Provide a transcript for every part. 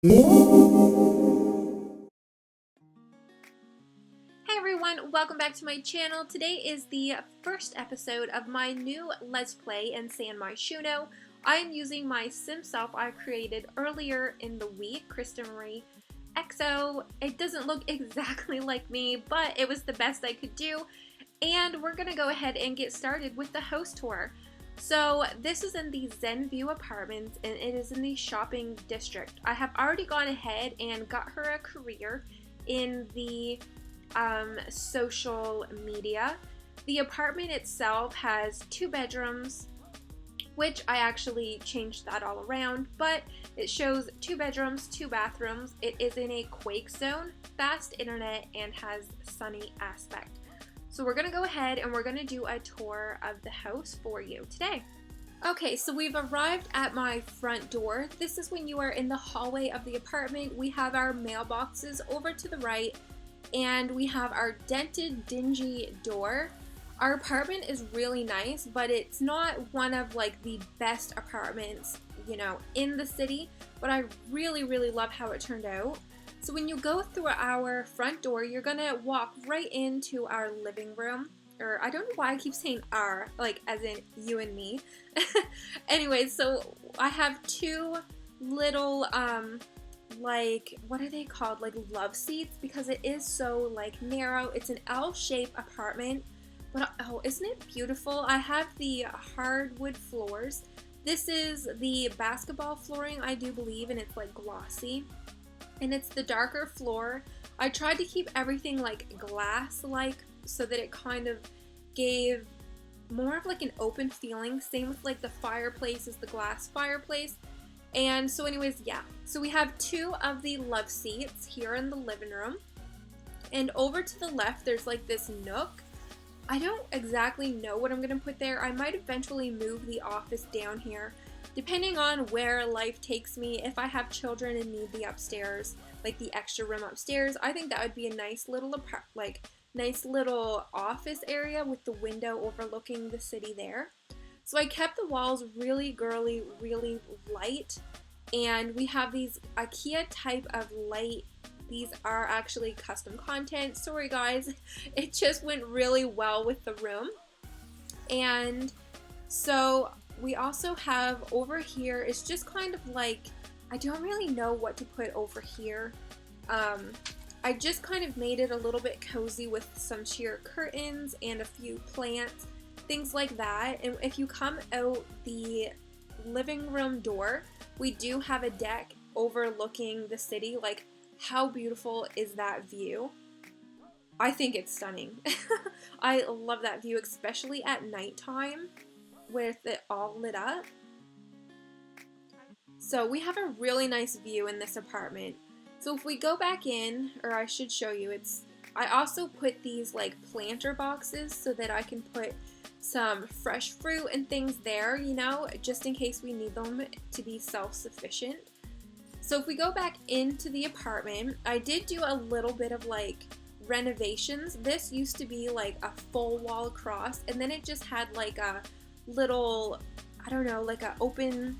Hey everyone, welcome back to my channel. Today is the first episode of my new Let's Play in Myshuno. I am using my sim self I created earlier in the week, KrystinMyrieXo. It doesn't look exactly like me, but it was the best I could do. And we're going to go ahead and get started with the house tour. So this is in the Zen View Apartments and it is in the shopping district. I have already gone ahead and got her a career in the social media. The apartment itself has 2 bedrooms, which I actually changed that all around, but it shows 2 bedrooms, 2 bathrooms. It is in a quake zone, fast internet, and has sunny aspect. So we're gonna go ahead and we're gonna do a tour of the house for you today. Okay, so we've arrived at my front door. This is when you are in the hallway of the apartment. We have our mailboxes over to the right, and we have our dented, dingy door. Our apartment is really nice, but it's not one of like the best apartments, you know, in the city, but I really love how it turned out. So when you go through our front door, you're gonna walk right into our living room. Or I don't know why I keep saying our, like as in you and me. Anyway, so I have 2 little, like, what are they called? Like love seats, because it is so like narrow. It's an L-shaped apartment, but oh, isn't it beautiful? I have the hardwood floors. This is the basketball flooring, I do believe, and it's like glossy. And it's the darker floor. I tried to keep everything like glass-like so that it kind of gave more of like an open feeling. Same with like the fireplace is the glass fireplace. And so anyways, yeah. So we have 2 of the love seats here in the living room. And over to the left, there's like this nook. I don't exactly know what I'm going to put there. I might eventually move the office down here, depending on where life takes me. If I have children and need the upstairs, like the extra room upstairs, I think that would be a nice little nice little office area with the window overlooking the city there. So I kept the walls really girly, really light, and we have these IKEA type of light. These are actually custom content. Sorry guys, it just went really well with the room. And so we also have over here, it's just kind of like, I don't really know what to put over here. I just kind of made it a little bit cozy with some sheer curtains and a few plants, things like that. And if you come out the living room door, we do have a deck overlooking the city. Like, how beautiful is that view? I think it's stunning. I love that view, especially at nighttime with it all lit up. So we have a really nice view in this apartment. So if we go back in, or I should show you, I also put these like planter boxes so that I can put some fresh fruit and things there, you know, just in case we need them to be self-sufficient. So if we go back into the apartment, I did do a little bit of like renovations. This used to be like a full wall across, and then it just had like a little, I don't know, like a open,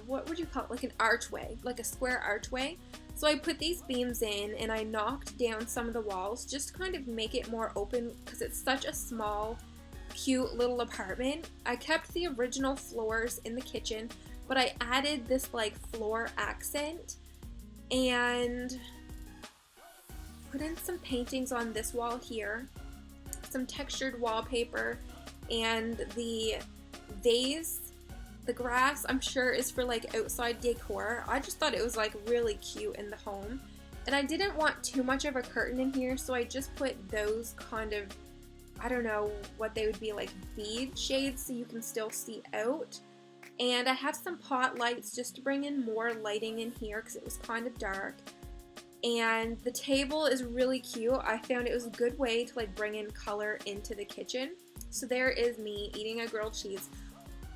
what would you call it, like an archway, like a square archway. So I put these beams in and I knocked down some of the walls just to kind of make it more open, because it's such a small, cute little apartment. I kept the original floors in the kitchen, but I added this like floor accent and put in some paintings on this wall here, some textured wallpaper, and the vase. The grass, I'm sure, is for like outside decor. I just thought it was like really cute in the home. And I didn't want too much of a curtain in here, so I just put those kind of, I don't know what they would be, like bead shades so you can still see out. And I have some pot lights just to bring in more lighting in here because it was kind of dark. And the table is really cute. I found it was a good way to like bring in color into the kitchen. So there is me eating a grilled cheese.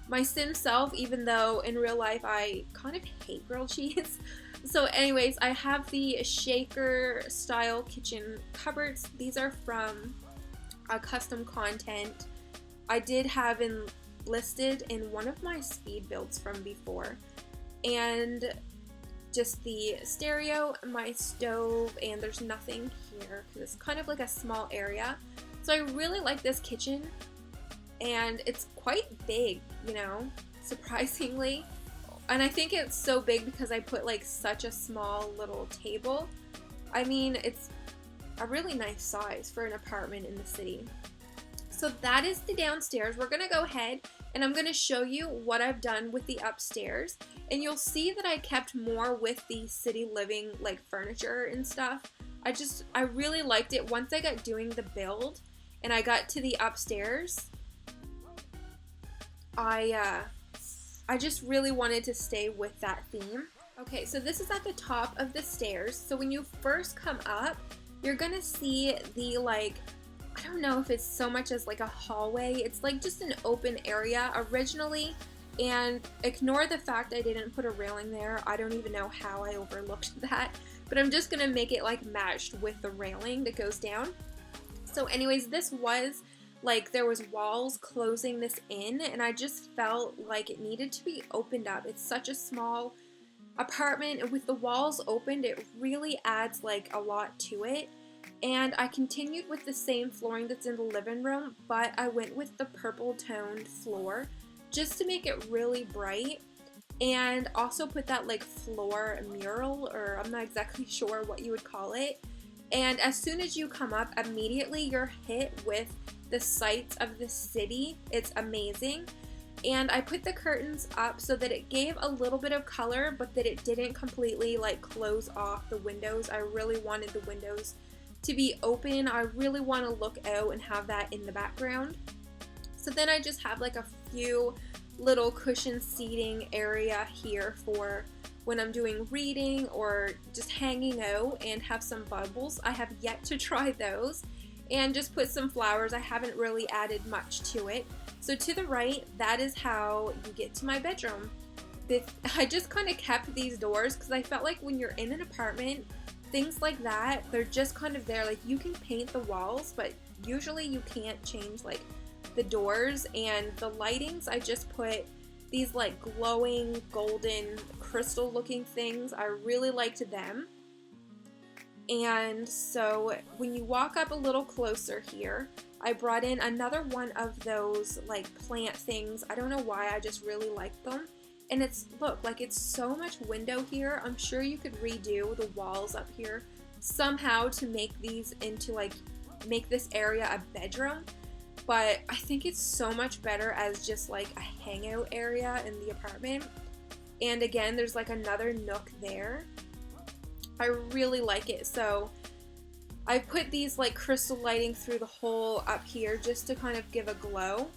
My sim self, even though in real life I kind of hate grilled cheese. So anyways, I have the shaker style kitchen cupboards. These are from a custom content I did have listed in one of my speed builds from before. And just the stereo, my stove, and there's nothing here because it's kind of like a small area. So I really like this kitchen, and it's quite big, you know, surprisingly. And I think it's so big because I put like such a small little table. I mean, it's a really nice size for an apartment in the city. So that is the downstairs. We're gonna go ahead and I'm gonna show you what I've done with the upstairs. And you'll see that I kept more with the city living like furniture and stuff. I really liked it. Once I got doing the build and I got to the upstairs, I just really wanted to stay with that theme. Okay, so this is at the top of the stairs. So when you first come up, you're gonna see the like, I don't know if it's so much as like a hallway. It's like just an open area originally, and ignore the fact I didn't put a railing there. I don't even know how I overlooked that, but I'm just gonna make it like matched with the railing that goes down. So anyways, this was like there was walls closing this in, and I just felt like it needed to be opened up. It's such a small apartment, and with the walls opened, it really adds like a lot to it. And I continued with the same flooring that's in the living room, but I went with the purple toned floor just to make it really bright, and also put that like floor mural, or I'm not exactly sure what you would call it. And as soon as you come up, immediately you're hit with the sights of the city. It's amazing. And I put the curtains up so that it gave a little bit of color, but that it didn't completely like close off the windows. I really wanted the windows to be open. I really want to look out and have that in the background. So then I just have like a few little cushion seating area here for when I'm doing reading or just hanging out, and have some bubbles. I have yet to try those. And just put some flowers. I haven't really added much to it. So to the right, that is how you get to my bedroom. I just kind of kept these doors because I felt like when you're in an apartment, things like that, they're just kind of there. Like you can paint the walls, but usually you can't change like the doors. And the lightings, I just put these like glowing golden crystal looking things. I really liked them. And so when you walk up a little closer here, I brought in another one of those like plant things. I don't know why, I just really like them. And it's, look, like it's so much window here. I'm sure you could redo the walls up here somehow to make these into like, make this area a bedroom. But I think it's so much better as just like a hangout area in the apartment. And again, there's like another nook there. I really like it. So I put these like crystal lighting through the hole up here just to kind of give a glow.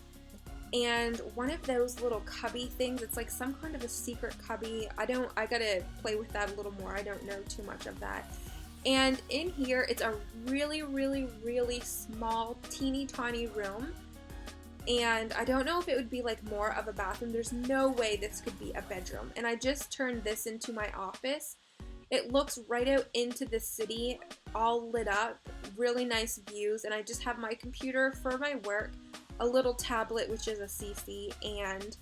And one of those little cubby things, it's like some kind of a secret cubby. I gotta play with that a little more. I don't know too much of that. And in here, it's a really, really, really small, teeny tiny room. And I don't know if it would be like more of a bathroom. There's no way this could be a bedroom. And I just turned this into my office. It looks right out into the city, all lit up, really nice views, and I just have my computer for my work, a little tablet, which is a CC, and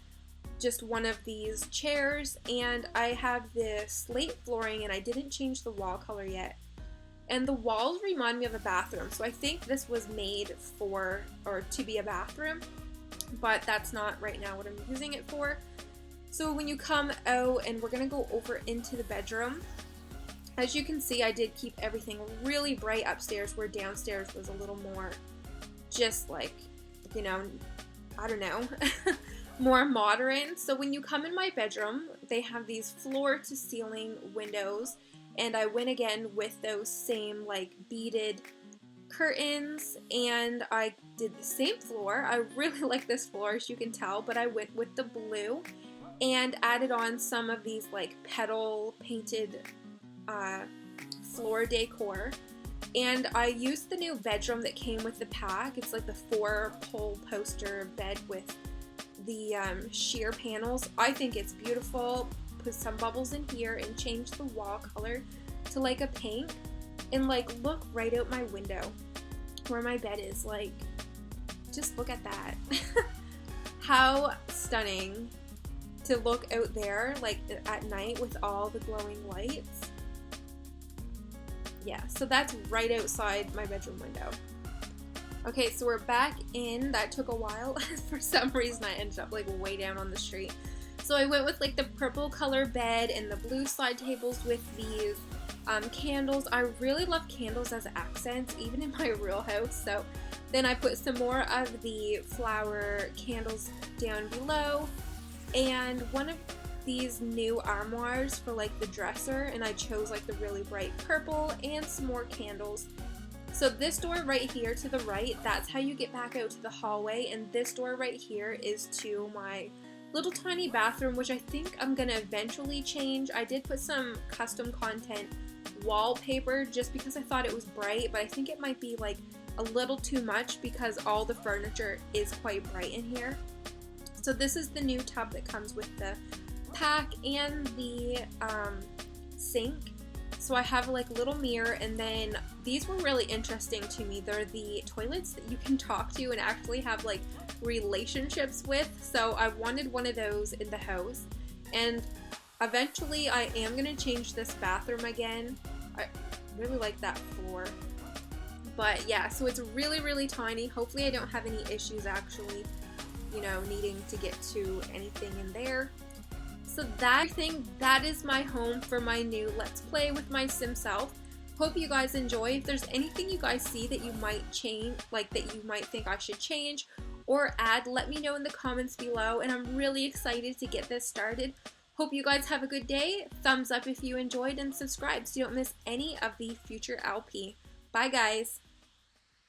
just one of these chairs, and I have the slate flooring, and I didn't change the wall color yet. And the walls remind me of a bathroom, so I think this was made for, or to be a bathroom, but that's not right now what I'm using it for. So when you come out, and we're gonna go over into the bedroom, as you can see, I did keep everything really bright upstairs, where downstairs was a little more just like, you know, I don't know, more modern. So when you come in my bedroom, they have these floor to ceiling windows, and I went again with those same like beaded curtains, and I did the same floor. I really like this floor, as you can tell, but I went with the blue and added on some of these like petal painted floor decor. And I used the new bedroom that came with the pack. It's like the 4-pole poster bed with the sheer panels. I think it's beautiful. Put some bubbles in here and change the wall color to like a pink, and like look right out my window where my bed is. Like, just look at that. How stunning to look out there like at night with all the glowing lights. Yeah, so that's right outside my bedroom window. Okay, so we're back in. That took a while. For some reason I ended up like way down on the street. So I went with like the purple color bed and the blue side tables with these candles. I really love candles as accents, even in my real house. So then I put some more of the flower candles down below, and one of these new armoires for like the dresser, and I chose like the really bright purple and some more candles. So this door right here to the right, that's how you get back out to the hallway, and this door right here is to my little tiny bathroom, which I think I'm gonna eventually change. I did put some custom content wallpaper just because I thought it was bright, but I think it might be like a little too much because all the furniture is quite bright in here. So this is the new tub that comes with the pack and the sink. So I have like a little mirror, and then these were really interesting to me. They're the toilets that you can talk to and actually have like relationships with. So I wanted one of those in the house, and eventually I am going to change this bathroom again. I really like that floor. But yeah, so it's really, really tiny. Hopefully I don't have any issues actually, you know, needing to get to anything in there. So that is my home for my new Let's Play with my sim self. Hope you guys enjoy. If there's anything you guys see that you might change, like that you might think I should change or add, let me know in the comments below, and I'm really excited to get this started. Hope you guys have a good day. Thumbs up if you enjoyed, and subscribe so you don't miss any of the future LP. Bye guys!